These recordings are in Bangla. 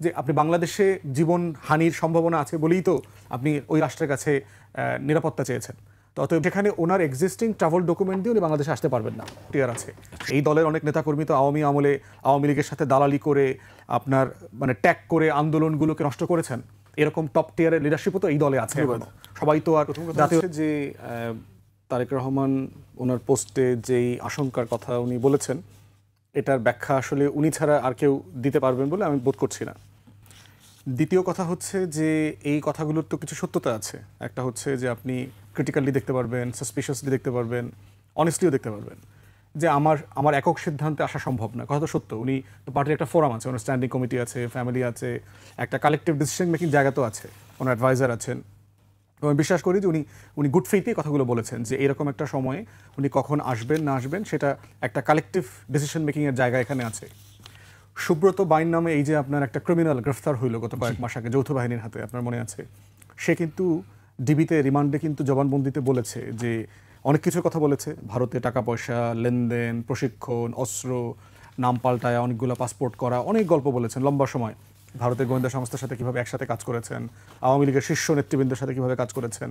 যে আপনি বাংলাদেশে জীবন হানির সম্ভাবনা আছে বলেই তো আপনি ওই রাষ্ট্রের কাছে নিরাপত্তা চেয়েছেন। তো অতএব যেখানে ওনার এক্সিস্টিং ট্রাভেল ডকুমেন্ট দিয়ে উনি বাংলাদেশে আসতে পারবেন না, টিয়ার আছে। এই দলের অনেক নেতাকর্মী তো আওয়ামী আমলে আওয়ামী লীগের সাথে দালালি করে আপনার মানে ট্যাগ করে আন্দোলনগুলোকে নষ্ট করেছেন। এরকম টপ টিয়ারের লিডারশিপও তো এই দলে আছে। সবাই তো আর জাতীয় যে তারেক রহমান ওনার পোস্টে যেই আশঙ্কার কথা উনি বলেছেন, এটার ব্যাখ্যা আসলে উনি ছাড়া আর কেউ দিতে পারবেন বলে আমি বোধ করছি না। দ্বিতীয় কথা হচ্ছে যে এই কথাগুলোর তো কিছু সত্যতা আছে। একটা হচ্ছে যে আপনি ক্রিটিক্যালি দেখতে পারবেন, সাসপিশিয়াসলি দেখতে পারবেন, অনেস্টলিও দেখতে পারবেন যে আমার একক সিদ্ধান্তে আসা সম্ভব না। কথা তো সত্য। উনি তো পার্টির একটা ফোরাম আছে, ওনার স্ট্যান্ডিং কমিটি আছে, ফ্যামিলি আছে, একটা কালেকটিভ ডিসিশন মেকিং জায়গা তো আছে, ওনার অ্যাডভাইজার আছেন। আমি বিশ্বাস করি যে উনি গুড ফেইথেই কথাগুলো বলেছেন যে এরকম একটা সময়ে উনি কখন আসবেন না আসবেন সেটা একটা কালেকটিভ ডিসিশন মেকিংয়ের জায়গা এখানে আছে। সুব্রত বাইন নামে এই যে আপনার একটা ক্রিমিনাল গ্রেফতার হইল গত কয়েক মাস আগে যৌথ বাহিনীর হাতে, আপনার মনে আছে? সে কিন্তু ডিবিতে রিমান্ডে কিন্তু জবানবন্দিতে বলেছে যে অনেক কিছুর কথা বলেছে, ভারতে টাকা পয়সা লেনদেন, প্রশিক্ষণ, অস্ত্র, নাম পাল্টায় অনেকগুলো পাসপোর্ট করা, অনেক গল্প বলেছেন লম্বা সময়। ভারতের গোয়েন্দা সংস্থার সাথে কীভাবে একসাথে কাজ করেছেন, আওয়ামী লীগের শীর্ষ নেতৃবৃন্দের সাথে কীভাবে কাজ করেছেন।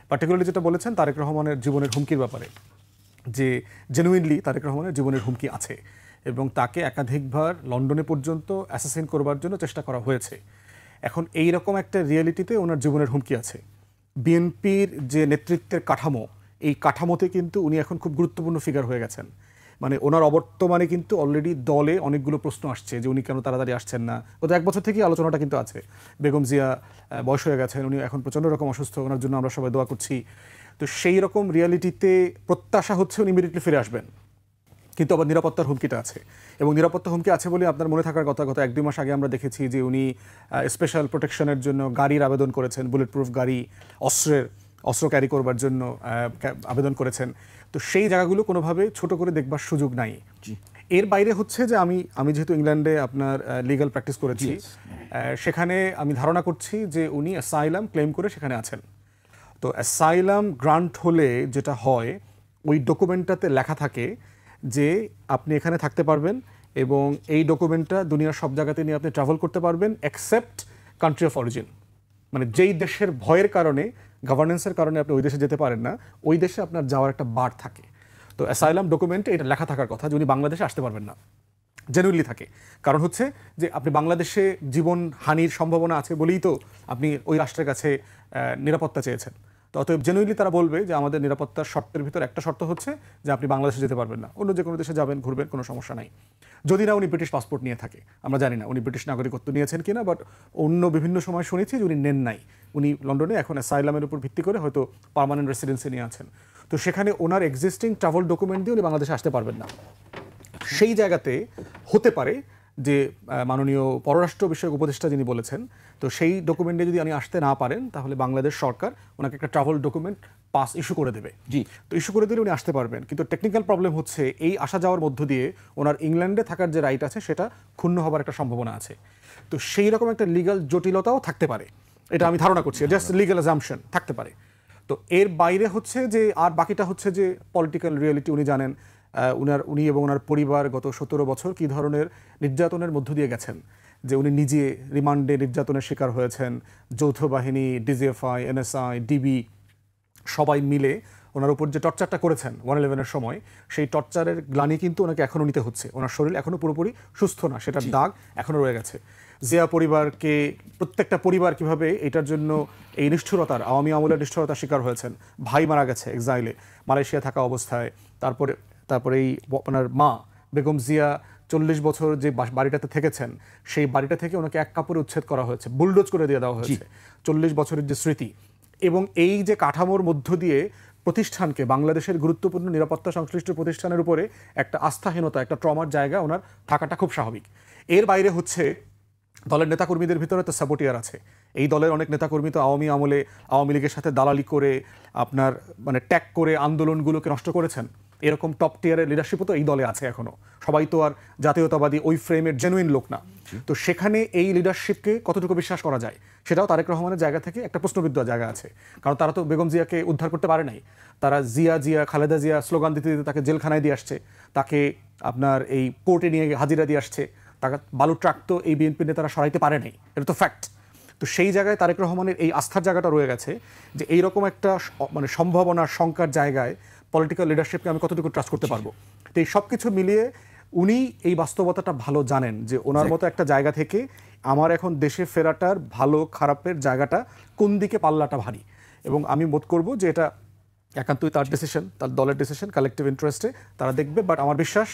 পার্টিকুলারলি যেটা বলেছেন তারেক রহমানের জীবনের হুমকির ব্যাপারে, যে জেনুইনলি তারেক রহমানের জীবনের হুমকি আছে এবং তাকে একাধিকবার লন্ডনে পর্যন্ত অ্যাসাসিন করবার জন্য চেষ্টা করা হয়েছে। এখন এই রকম একটা রিয়েলিটিতে ওনার জীবনের হুমকি আছে। বিএনপির যে নেতৃত্বের কাঠামো, এই কাঠামোতে কিন্তু উনি এখন খুব গুরুত্বপূর্ণ ফিগার হয়ে গেছেন। মানে ওনার অবর্তমানে কিন্তু অলরেডি দলে অনেকগুলো প্রশ্ন আসছে যে উনি কেন তাড়াতাড়ি আসছেন না। গত এক বছর থেকেই আলোচনাটা কিন্তু আছে। বেগম জিয়া বয়স হয়ে গেছেন, উনি এখন প্রচণ্ড রকম অসুস্থ, ওনার জন্য আমরা সবাই দোয়া করছি। তো সেই রকম রিয়ালিটিতে প্রত্যাশা হচ্ছে উনি ইমিডিয়েটলি ফিরে আসবেন, কিন্তু আবার নিরাপত্তার হুমকিটা আছে। এবং নিরাপত্তা হুমকি আছে বলে আপনার মনে থাকার কথা, গত 1-2 মাস আগে আমরা দেখেছি যে উনি স্পেশাল প্রোটেকশনের জন্য গাড়ির আবেদন করেছেন, বুলেট প্রুফ গাড়ি, অস্ত্র ক্যারি করবার জন্য আবেদন করেছেন। তো সেই জায়গাগুলো কোনোভাবে ছোট করে দেখবার সুযোগ নাই। এর বাইরে হচ্ছে যে আমি যেহেতু ইংল্যান্ডে আপনার লিগ্যাল প্র্যাকটিস করেছি, সেখানে আমি ধারণা করছি যে উনি অ্যাসাইলাম ক্লেম করে সেখানে আছেন। তো অ্যাসাইলাম গ্রান্ট হলে যেটা হয়, ওই ডকুমেন্টটাতে লেখা থাকে যে আপনি এখানে থাকতে পারবেন এবং এই ডকুমেন্টটা দুনিয়ার সব জায়গাতে নিয়ে আপনি ট্রাভেল করতে পারবেন এক্সেপ্ট কান্ট্রি অফ অরিজিন। মানে যেই দেশের ভয়ের কারণে, গভর্নেন্সের কারণে আপনি ওই দেশে যেতে পারেন না, ওই দেশে আপনার যাওয়ার একটা বার থাকে। তো অ্যাসাইলাম ডকুমেন্টে এটা লেখা থাকার কথা যে উনি বাংলাদেশে আসতে পারবেন না, জেনুইনলি থাকে। কারণ হচ্ছে যে আপনি বাংলাদেশে জীবন হানির সম্ভাবনা আছে বলেই তো আপনি ওই রাষ্ট্রের কাছে নিরাপত্তা চেয়েছেন। তো অতএব জেনুইনলি তারা বলবে যে আমাদের নিরাপত্তার শর্তের ভিতর একটা শর্ত হচ্ছে যে আপনি বাংলাদেশে যেতে পারবেন না, অন্য যে কোনো দেশে যাবেন, ঘুরবেন, কোনো সমস্যা নাই। যদি না উনি ব্রিটিশ পাসপোর্ট নিয়ে থাকে, আমরা জানি না উনি ব্রিটিশ নাগরিকত্ব নিয়েছেন কিনা, বাট অন্য বিভিন্ন সময় শুনেছি যে উনি নেন নাই। উনি লন্ডনে এখন অ্যাসাইলামের উপর ভিত্তি করে হয়তো পার্মানেন্ট রেসিডেন্সি নিয়ে আছেন। তো সেখানে ওনার এক্সিস্টিং ট্রাভেল ডকুমেন্ট দিয়ে উনি বাংলাদেশে আসতে পারবেন না। সেই জায়গাতে হতে পারে যে মাননীয় পররাষ্ট্র বিষয়ক উপদেষ্টা যিনি বলেছেন, তো সেই ডকুমেন্টে যদি উনি আসতে না পারেন তাহলে বাংলাদেশ সরকার ওনাকে একটা ট্রাভেল ডকুমেন্ট পাস ইস্যু করে দেবে। তো ইস্যু করে দিলে উনি আসতে পারবেন। কিন্তু টেকনিক্যাল প্রবলেম হচ্ছে এই আসা যাওয়ার মধ্য দিয়ে ওনার ইংল্যান্ডে থাকার যে রাইট আছে সেটা ক্ষুণ্ণ হবার একটা সম্ভাবনা আছে। তো সেই রকম একটা লিগ্যাল জটিলতাও থাকতে পারে, এটা আমি ধারণা করছি, জাস্ট লিগ্যাল অ্যাজাম্পশন থাকতে পারে। তো এর বাইরে হচ্ছে যে আর বাকিটা হচ্ছে যে পলিটিক্যাল রিয়েলিটি। উনি জানেন উনি এবং ওনার পরিবার গত 17 বছর কী ধরনের নির্যাতনের মধ্য দিয়ে গেছেন, যে উনি নিজে রিমান্ডে নির্যাতনের শিকার হয়েছেন। যৌথ বাহিনী, ডিজিএফআই, এনএসআই, ডিবি সবাই মিলে ওনার উপর যে টর্চারটা করেছেন 1/11-এর সময়, সেই টর্চারের গ্লানি কিন্তু ওনাকে এখনও নিতে হচ্ছে। ওনার শরীর এখনও পুরোপুরি সুস্থ না, সেটার দাগ এখনও রয়ে গেছে। জিয়া পরিবারকে, প্রত্যেকটা পরিবার কিভাবে এটার জন্য এই নিষ্ঠুরতার, আওয়ামী আমলের নিষ্ঠুরতার শিকার হয়েছেন। ভাই মারা গেছে এক্সাইলে, মালয়েশিয়া থাকা অবস্থায়। তারপরে এই আপনার মা বেগম জিয়া 40 বছর যে বাড়িটাতে থেকেছেন, সেই বাড়িটা থেকে ওনাকে এক কাপড়ে উচ্ছেদ করা হয়েছে, বুলডোজ করে দিয়ে দেওয়া হয়েছে। 40 বছরের যে স্মৃতি এবং এই যে কাঠামোর মধ্য দিয়ে প্রতিষ্ঠানকে, বাংলাদেশের গুরুত্বপূর্ণ নিরাপত্তা সংশ্লিষ্ট প্রতিষ্ঠানের উপরে একটা আস্থাহীনতা, একটা ট্রমার জায়গা ওনার থাকাটা খুব স্বাভাবিক। এর বাইরে হচ্ছে দলের নেতাকর্মীদের ভিতরে তো সাবোটিয়ার আছে। এই দলের অনেক নেতাকর্মী তো আওয়ামী আমলে আওয়ামী লীগের সাথে দালালি করে আপনার মানে ট্যাগ করে আন্দোলনগুলোকে নষ্ট করেছেন। এরকম টপ টিয়ারের লিডারশিপও তো এই দলে আছে এখনো। সবাই তো আর জাতীয়তাবাদী ওই ফ্রেমের জেনুইন লোক না। তো সেখানে এই লিডারশিপকে কতটুকু বিশ্বাস করা যায় সেটাও তারেক রহমানের জায়গা থেকে একটা প্রশ্নবিদ্ধ জায়গা আছে। কারণ তারা তো বেগম জিয়াকে উদ্ধার করতে পারে নাই। তারা খালেদা জিয়া স্লোগান দিতে দিতে তাকে জেলখানায় দিয়ে আসছে, তাকে আপনার এই কোর্টে নিয়ে হাজিরা দিয়ে আসছে, টাকা বালুর ট্রাক তো এই বিএনপি নেতারা সরাইতে পারে নাই, এটা তো ফ্যাক্ট। তো সেই জায়গায় তারেক রহমানের এই আস্থার জায়গাটা রয়ে গেছে যে এইরকম একটা মানে সম্ভাবনা শঙ্কার জায়গায় পলিটিক্যাল লিডারশিপকে আমি কতটুকু ট্রাস্ট করতে পারবো। তো এই সব কিছু মিলিয়ে উনি এই বাস্তবতাটা ভালো জানেন যে ওনার মতো একটা জায়গা থেকে আমার এখন দেশে ফেরাটার ভালো খারাপের জায়গাটা কোন দিকে পাল্লাটা ভারী, এবং আমি বোধ করব যে এটা একান্তই তার ডিসিশন, তার দলের ডিসিশন, কালেকটিভ ইন্টারেস্টে তারা দেখবে। বাট আমার বিশ্বাস